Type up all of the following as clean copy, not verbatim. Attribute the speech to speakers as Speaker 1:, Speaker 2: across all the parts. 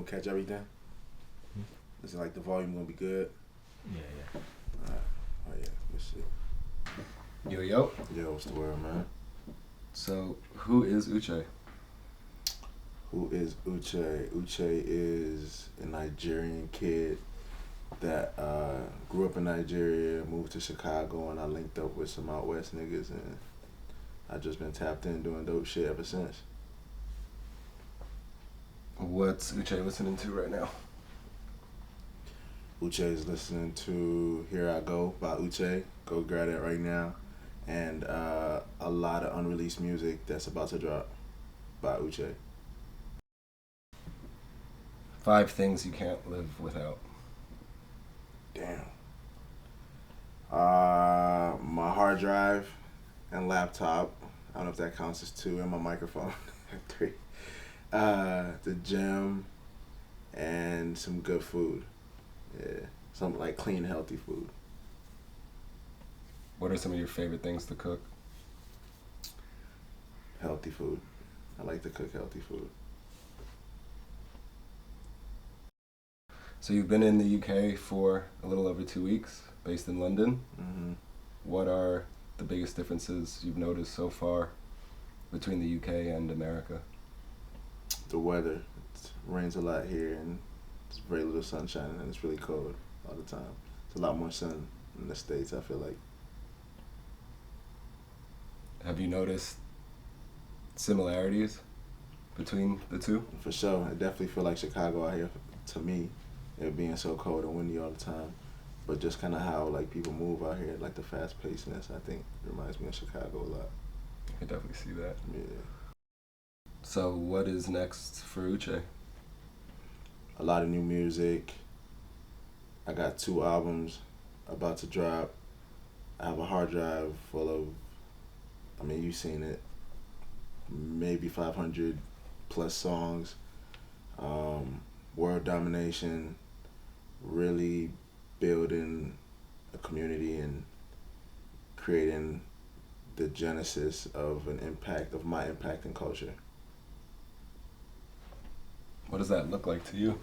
Speaker 1: catch everything. Is it like the volume gonna be good?
Speaker 2: Yeah.
Speaker 1: Alright. Oh yeah, good shit.
Speaker 3: Yo.
Speaker 1: Yo, what's the word, man?
Speaker 3: So, who is Uche?
Speaker 1: Who is Uche? Uche is a Nigerian kid that grew up in Nigeria, moved to Chicago, and I linked up with some out west niggas, and I just been tapped in doing dope shit ever since.
Speaker 3: What's Uche listening to right now?
Speaker 1: Uche is listening to Here I Go by Uche. Go grab it right now. And a lot of unreleased music that's about to drop by Uche.
Speaker 3: 5 things you can't live without.
Speaker 1: Damn. My hard drive and laptop. I don't know if that counts as 2, and my microphone. 3. The gym and some good food. Yeah, some like clean, healthy food.
Speaker 3: What are some of your favorite things to cook?
Speaker 1: Healthy food. I like to cook healthy food.
Speaker 3: So you've been in the UK for a little over 2 weeks, based in London.
Speaker 1: Mm-hmm.
Speaker 3: What are the biggest differences you've noticed so far between the UK and America?
Speaker 1: The weather. It rains a lot here, and it's very little sunshine, and it's really cold all the time. It's a lot more sun in the States, I feel like.
Speaker 3: Have you noticed similarities between the two?
Speaker 1: For sure. I definitely feel like Chicago out here, to me, it being so cold and windy all the time. But just kind of how like people move out here, like the fast pacedness, I think reminds me of Chicago a lot.
Speaker 3: I can definitely see that.
Speaker 1: Yeah.
Speaker 3: So what is next for Uche?
Speaker 1: A lot of new music. I got 2 albums about to drop. I have a hard drive full of, I mean, you've seen it, maybe 500 plus songs. World domination, really building a community and creating the genesis of my impact in culture.
Speaker 3: What does that look like to you?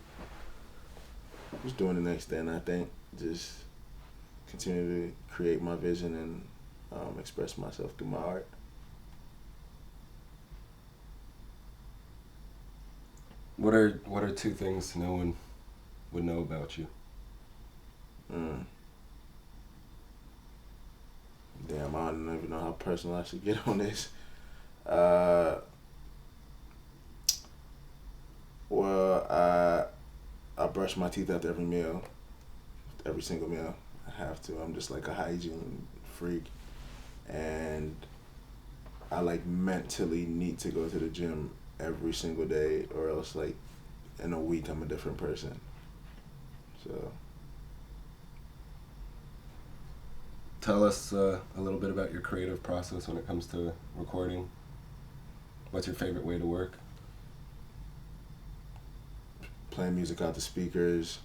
Speaker 1: Just doing the next thing, I think. Just continue to create my vision and express myself through my art.
Speaker 3: What are 2 things no one would know about you?
Speaker 1: Damn, I don't even know how personal I should get on this. Well, I brush my teeth after every meal, every single meal. I have to. I'm just like a hygiene freak, and I like mentally need to go to the gym every single day, or else like in a week I'm a different person. So.
Speaker 3: Tell us a little bit about your creative process when it comes to recording. What's your favorite way to work?
Speaker 1: Playing music out the speakers,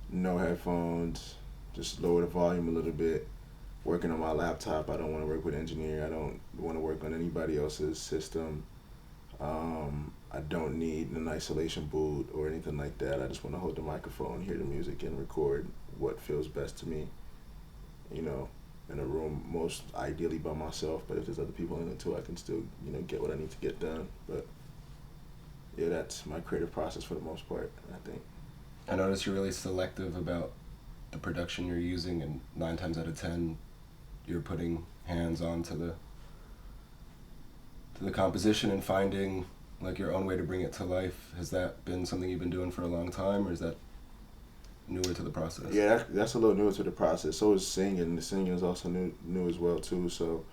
Speaker 1: no headphones, just lower the volume a little bit. Working on my laptop, I don't want to work with an engineer. I don't want to work on anybody else's system. I don't need an isolation booth or anything like that. I just want to hold the microphone, hear the music, and record what feels best to me. You know, in a room, most ideally by myself, but if there's other people in it too, I can still, get what I need to get done. But yeah, that's my creative process for the most part, I think.
Speaker 3: I notice you're really selective about the production you're using, and 9 times out of 10, you're putting hands on to the composition and finding like your own way to bring it to life. Has that been something you've been doing for a long time, or is that newer to the process?
Speaker 1: Yeah, that's a little newer to the process. So is singing. The singing is also new as well too. So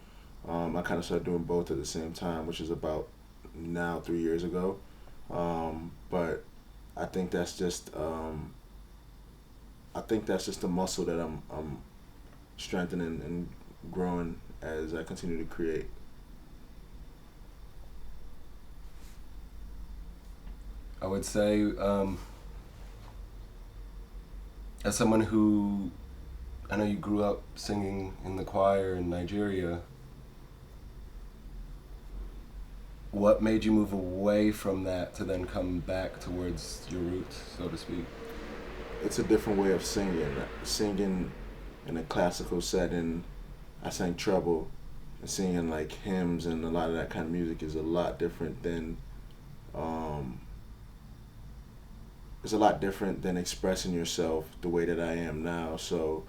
Speaker 1: I kind of started doing both at the same time, which is about now 3 years ago. But I think that's just a muscle that I'm strengthening and growing as I continue to create.
Speaker 3: I would say, as someone who, I know you grew up singing in the choir in Nigeria, what made you move away from that to then come back towards your roots, so to speak?
Speaker 1: It's a different way of singing. Singing in a classical setting, I sang treble, and singing like hymns and a lot of that kind of music is a lot different than um, it's a lot different than expressing yourself the way that I am now. So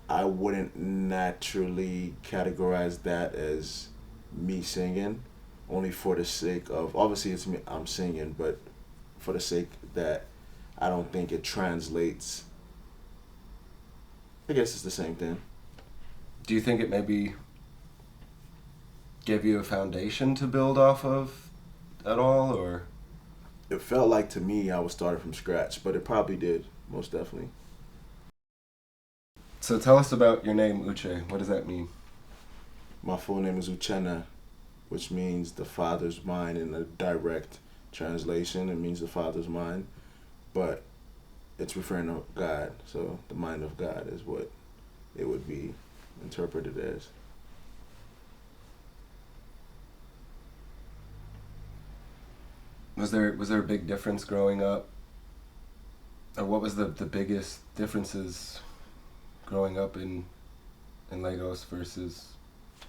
Speaker 1: I wouldn't naturally categorize that as me singing, only for the sake of obviously it's me I'm singing, but for the sake that I don't think it translates. I guess it's the same thing.
Speaker 3: Do you think it maybe gave you a foundation to build off of at all, or?
Speaker 1: It felt like to me I was starting from scratch, but it probably did, most definitely.
Speaker 3: So tell us about your name, Uche. What does that mean?
Speaker 1: My full name is Uchenna, which means the Father's mind in a direct translation. It means the Father's mind, but it's referring to God. So the mind of God is what it would be interpreted as.
Speaker 3: Was there a big difference growing up, or what was the biggest differences growing up in Lagos versus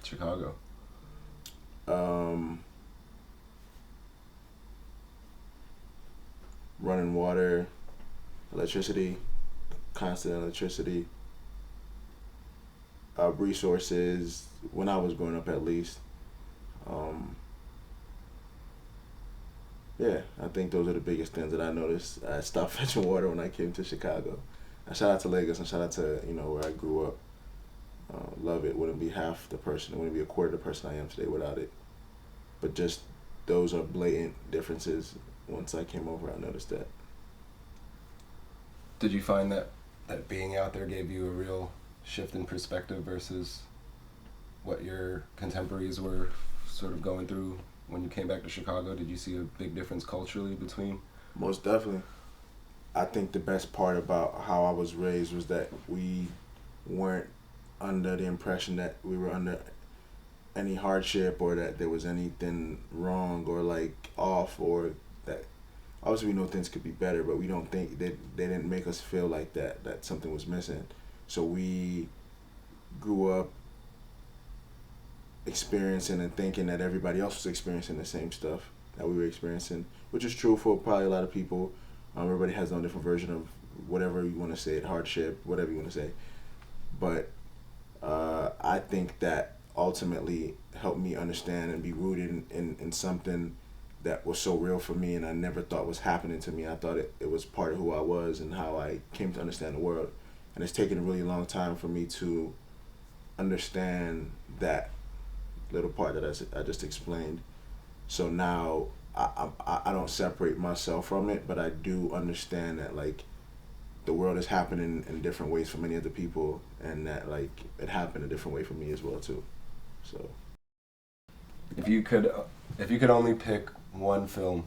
Speaker 3: Chicago?
Speaker 1: Um, Running water, electricity, constant electricity, resources. When I was growing up, at least. Um, Yeah, I think those are the biggest things that I noticed. I stopped fetching water when I came to Chicago. And shout out to Lagos and shout out to where I grew up. Love it. Wouldn't be half the person. Wouldn't be a quarter of the person I am today without it. But just those are blatant differences. Once I came over, I noticed that.
Speaker 3: Did you find that being out there gave you a real shift in perspective versus what your contemporaries were sort of going through when you came back to Chicago? Did you see a big difference culturally between?
Speaker 1: Most definitely. I think the best part about how I was raised was that we weren't under the impression that we were under any hardship or that there was anything wrong or like off or that obviously we know things could be better, but we don't think they didn't make us feel like that something was missing. So we grew up experiencing and thinking that everybody else was experiencing the same stuff that we were experiencing, which is true for probably a lot of people. Everybody has their own different version of whatever you want to say it, hardship, whatever you want to say. But I think that ultimately helped me understand and be rooted in something that was so real for me and I never thought was happening to me. I thought it was part of who I was and how I came to understand the world. And it's taken a really long time for me to understand that little part that I just explained. So now I don't separate myself from it, but I do understand that like the world is happening in different ways for many other people, and that like it happened a different way for me as well too. So
Speaker 3: If you could, if you could only pick one film,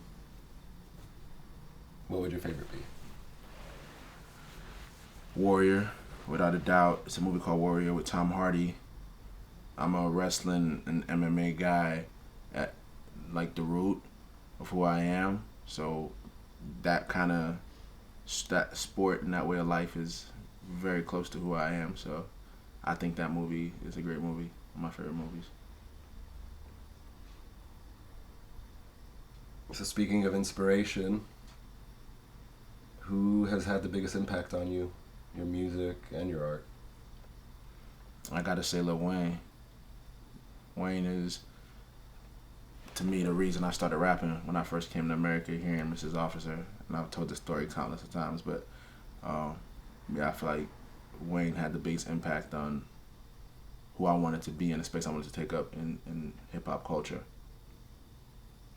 Speaker 3: what would your favorite be?
Speaker 1: Warrior, without a doubt, it's a movie called Warrior with Tom Hardy. I'm a wrestling and MMA guy at like the root of who I am. So that kind of that sport and that way of life is very close to who I am. So I think that movie is a great movie. One of my favorite movies.
Speaker 3: So speaking of inspiration, who has had the biggest impact on you, your music and your art?
Speaker 1: I gotta say Lil Wayne. Wayne is, to me, the reason I started rapping when I first came to America, hearing Mrs. Officer. And I've told this story countless of times, but yeah, I feel like Wayne had the biggest impact on who I wanted to be in the space I wanted to take up in hip hop culture.